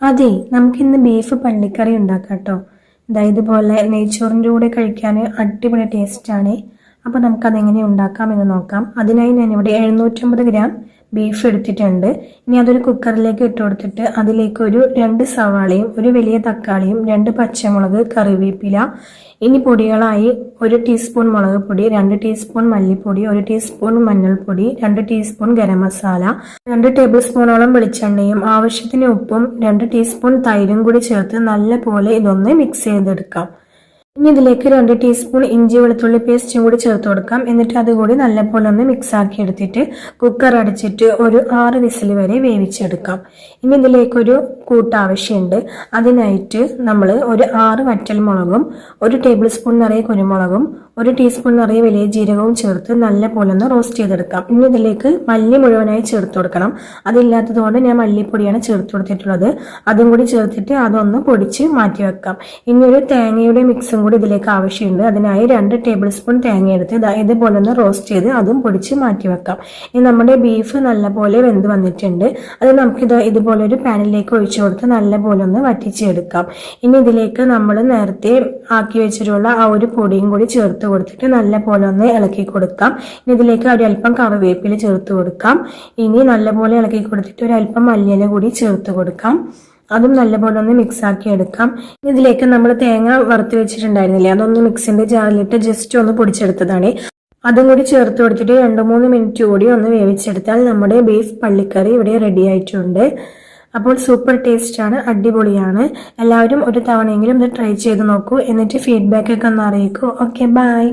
അതെ, നമുക്കിന്ന് ബീഫ് പള്ളിക്കറി ഉണ്ടാക്കാം കേട്ടോ. ഇതുപോലെ നെയ്ച്ചോറിൻ്റെ കൂടെ കഴിക്കാൻ അടിപൊളി ടേസ്റ്റാണ്. അപ്പോൾ നമുക്കതെങ്ങനെ ഉണ്ടാക്കാമെന്ന് നോക്കാം. അതിനായി ഞാനിവിടെ 750 ഗ്രാം ബീഫ് എടുത്തിട്ടുണ്ട്. ഇനി അതൊരു കുക്കറിലേക്ക് ഇട്ട് കൊടുത്തിട്ട് അതിലേക്ക് ഒരു 2 സവാളയും ഒരു വലിയ തക്കാളിയും 2 പച്ചമുളക്, കറിവേപ്പില. ഇനി പൊടികളായി 1 ടീസ്പൂൺ മുളക് പൊടി, 2 ടീസ്പൂൺ മല്ലിപ്പൊടി, 1 ടീസ്പൂൺ മഞ്ഞൾപ്പൊടി, 2 ടീസ്പൂൺ ഗരം മസാല, 2 ടേബിൾ സ്പൂണോളം വെളിച്ചെണ്ണയും ആവശ്യത്തിന് ഉപ്പും 2 ടീസ്പൂൺ തൈരും കൂടി ചേർത്ത് നല്ലപോലെ ഇതൊന്ന് മിക്സ് ചെയ്തെടുക്കാം. ഇനി ഇതിലേക്ക് 2 ടീസ്പൂൺ ഇഞ്ചി വെളുത്തുള്ളി പേസ്റ്റും കൂടി ചേർത്ത് കൊടുക്കാം. എന്നിട്ട് അതുകൂടി നല്ലപോലെ ഒന്ന് മിക്സ് ആക്കി എടുത്തിട്ട് കുക്കർ അടച്ചിട്ട് ഒരു 6 വിസിൽ വരെ വേവിച്ചെടുക്കാം. ഇനി ഇതിലേക്കൊരു കൂട്ട് ആവശ്യമുണ്ട്. അതിനായിട്ട് നമ്മൾ ഒരു 6 വറ്റൽമുളകും 1 ടേബിൾ സ്പൂൺ നിറയെ കുരുമുളകും 1 ടീസ്പൂൺ നിറയെ വലിയ ജീരകവും ചേർത്ത് നല്ലപോലെ ഒന്ന് റോസ്റ്റ് ചെയ്തെടുക്കാം. ഇനി ഇതിലേക്ക് മല്ലി മുഴുവനായി ചേർത്ത് കൊടുക്കണം. അതില്ലാത്തതുകൊണ്ട് ഞാൻ മല്ലിപ്പൊടിയാണ് ചേർത്ത് കൊടുത്തിട്ടുള്ളത്. അതും കൂടി ചേർത്തിട്ട് അതൊന്ന് പൊടിച്ച് മാറ്റി വെക്കാം. ഇനി ഒരു തേങ്ങയുടെ മിക്സും കൂടി ഇതിലേക്ക് ആവശ്യമുണ്ട്. അതിനായി 2 ടേബിൾ സ്പൂൺ തേങ്ങ എടുത്ത് ഇതുപോലെ ഒന്ന് റോസ്റ്റ് ചെയ്ത് അതും പൊടിച്ച് മാറ്റി വെക്കാം. ഇനി നമ്മുടെ ബീഫ് നല്ലപോലെ വെന്ത് വന്നിട്ടുണ്ട്. അത് നമുക്കിത് ഇതുപോലെ ഒരു പാനിലേക്ക് ഒഴിച്ചു കൊടുത്ത് നല്ലപോലെ ഒന്ന് വറ്റിച്ചെടുക്കാം. ഇനി ഇതിലേക്ക് നമ്മൾ നേരത്തെ ആക്കി വെച്ചിട്ടുള്ള ആ ഒരു പൊടിയും കൂടി ചേർത്ത് കൊടുത്തിട്ട് നല്ലപോലെ ഒന്ന് ഇളക്കി കൊടുക്കാം. ഇനി ഇതിലേക്ക് ഒരല്പം കറിവേപ്പില ചേർത്ത് കൊടുക്കാം. ഇനി നല്ലപോലെ ഇളക്കി കൊടുത്തിട്ട് ഒരല്പം മല്ലിയില കൂടി ചേർത്ത് കൊടുക്കാം. അതും നല്ലപോലെ ഒന്ന് മിക്സ് ആക്കി എടുക്കാം. ഇതിലേക്ക് നമ്മൾ തേങ്ങ വറുത്ത് വെച്ചിട്ടുണ്ടായിരുന്നില്ലേ, അതൊന്ന് മിക്സിന്റെ ജാറിലിട്ട് ജസ്റ്റ് ഒന്ന് പൊടിച്ചെടുത്തതാണ്. അതും കൂടി ചേർത്ത് കൊടുത്തിട്ട് 2-3 മിനിറ്റ് കൂടി ഒന്ന് വേവിച്ചെടുത്താൽ നമ്മുടെ ബീഫ് പള്ളിക്കറി ഇവിടെ റെഡി ആയിട്ടുണ്ട്. അപ്പോൾ സൂപ്പർ ടേസ്റ്റാണ്, അടിപൊളിയാണ്. എല്ലാവരും ഒരു തവണയെങ്കിലും ഇത് ട്രൈ ചെയ്ത് നോക്കൂ. എന്നിട്ട് ഫീഡ്ബാക്ക് ഒക്കെ ഒന്ന് അറിയിക്കൂ. Okay, by.